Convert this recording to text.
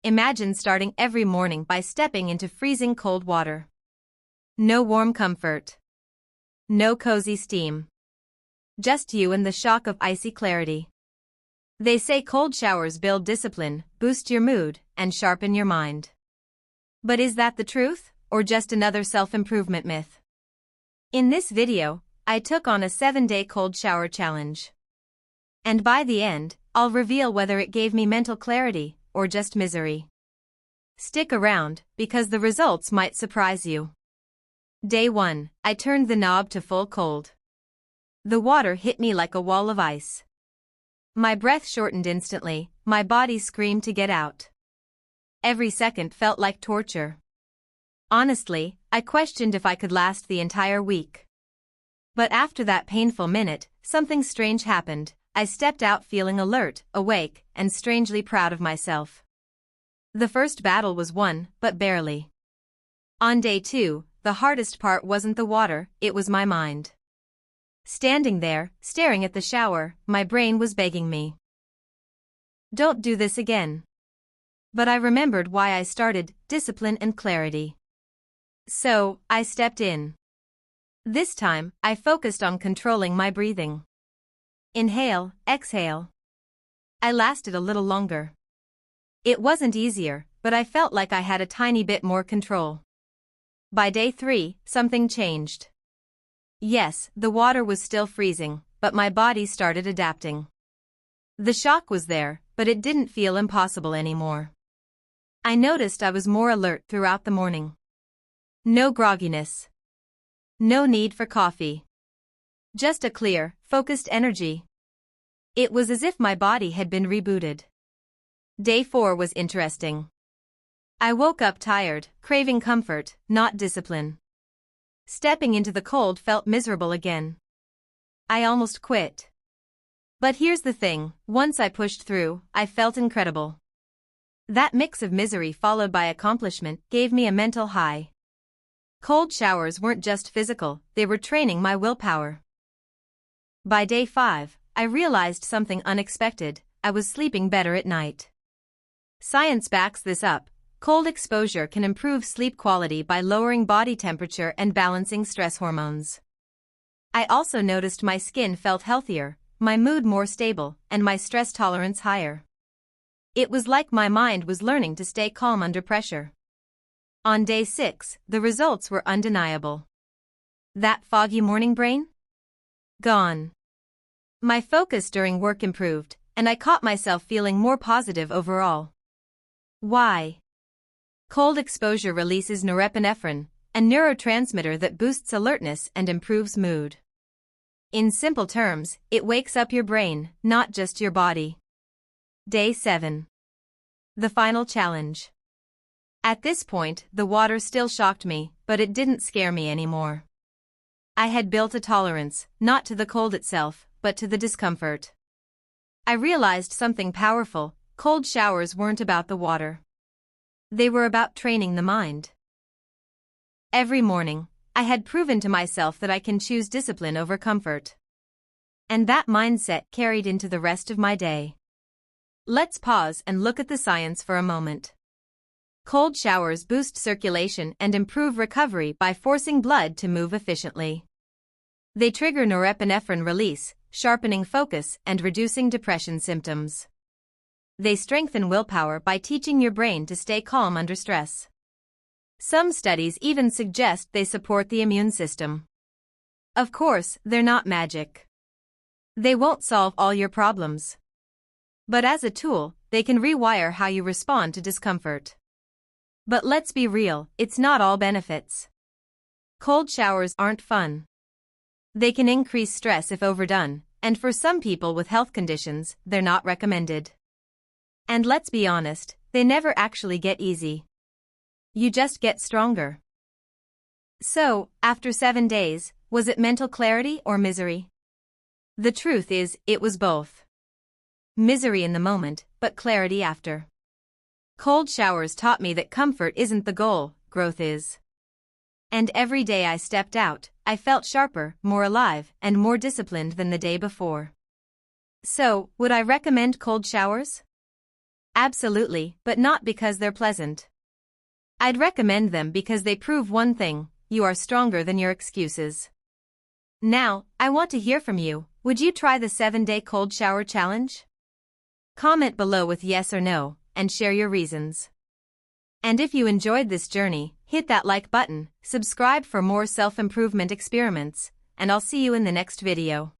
Imagine starting every morning by stepping into freezing cold water. No warm comfort. No cozy steam. Just you and the shock of icy clarity. They say cold showers build discipline, boost your mood, and sharpen your mind. But is that the truth, or just another self-improvement myth? In this video, I took on a 7-day cold shower challenge. And by the end, I'll reveal whether it gave me mental clarity, or just misery. Stick around, because the results might surprise you. Day 1, I turned the knob to full cold. The water hit me like a wall of ice. My breath shortened instantly, my body screamed to get out. Every second felt like torture. Honestly, I questioned if I could last the entire week. But after that painful minute, something strange happened. I stepped out feeling alert, awake, and strangely proud of myself. The first battle was won, but barely. On day 2, the hardest part wasn't the water, it was my mind. Standing there, staring at the shower, my brain was begging me. Don't do this again. But I remembered why I started, discipline and clarity. So, I stepped in. This time, I focused on controlling my breathing. Inhale, exhale. I lasted a little longer. It wasn't easier, but I felt like I had a tiny bit more control. By day 3, something changed. Yes, the water was still freezing, but my body started adapting. The shock was there, but it didn't feel impossible anymore. I noticed I was more alert throughout the morning. No grogginess. No need for coffee. Just a clear, focused energy. It was as if my body had been rebooted. Day 4 was interesting. I woke up tired, craving comfort, not discipline. Stepping into the cold felt miserable again. I almost quit. But here's the thing, once I pushed through, I felt incredible. That mix of misery followed by accomplishment gave me a mental high. Cold showers weren't just physical, they were training my willpower. By day 5, I realized something unexpected. I was sleeping better at night. Science backs this up. Cold exposure can improve sleep quality by lowering body temperature and balancing stress hormones. I also noticed my skin felt healthier, my mood more stable, and my stress tolerance higher. It was like my mind was learning to stay calm under pressure. On day 6, the results were undeniable. That foggy morning brain? Gone. My focus during work improved, and I caught myself feeling more positive overall. Why? Cold exposure releases norepinephrine, a neurotransmitter that boosts alertness and improves mood. In simple terms, it wakes up your brain, not just your body. Day 7. The final challenge. At this point, the water still shocked me, but it didn't scare me anymore. I had built a tolerance, not to the cold itself, but to the discomfort. I realized something powerful: cold showers weren't about the water. They were about training the mind. Every morning, I had proven to myself that I can choose discipline over comfort. And that mindset carried into the rest of my day. Let's pause and look at the science for a moment. Cold showers boost circulation and improve recovery by forcing blood to move efficiently. They trigger norepinephrine release, sharpening focus and reducing depression symptoms. They strengthen willpower by teaching your brain to stay calm under stress. Some studies even suggest they support the immune system. Of course, they're not magic. They won't solve all your problems. But as a tool, they can rewire how you respond to discomfort. But let's be real, it's not all benefits. Cold showers aren't fun. They can increase stress if overdone, and for some people with health conditions, they're not recommended. And let's be honest, they never actually get easy. You just get stronger. So, after 7 days, was it mental clarity or misery? The truth is, it was both. Misery in the moment, but clarity after. Cold showers taught me that comfort isn't the goal, growth is. And every day I stepped out, I felt sharper, more alive, and more disciplined than the day before. So, would I recommend cold showers? Absolutely, but not because they're pleasant. I'd recommend them because they prove one thing: you are stronger than your excuses. Now, I want to hear from you. Would you try the 7-day cold shower challenge? Comment below with yes or no, and share your reasons. And if you enjoyed this journey, hit that like button, subscribe for more self-improvement experiments, and I'll see you in the next video.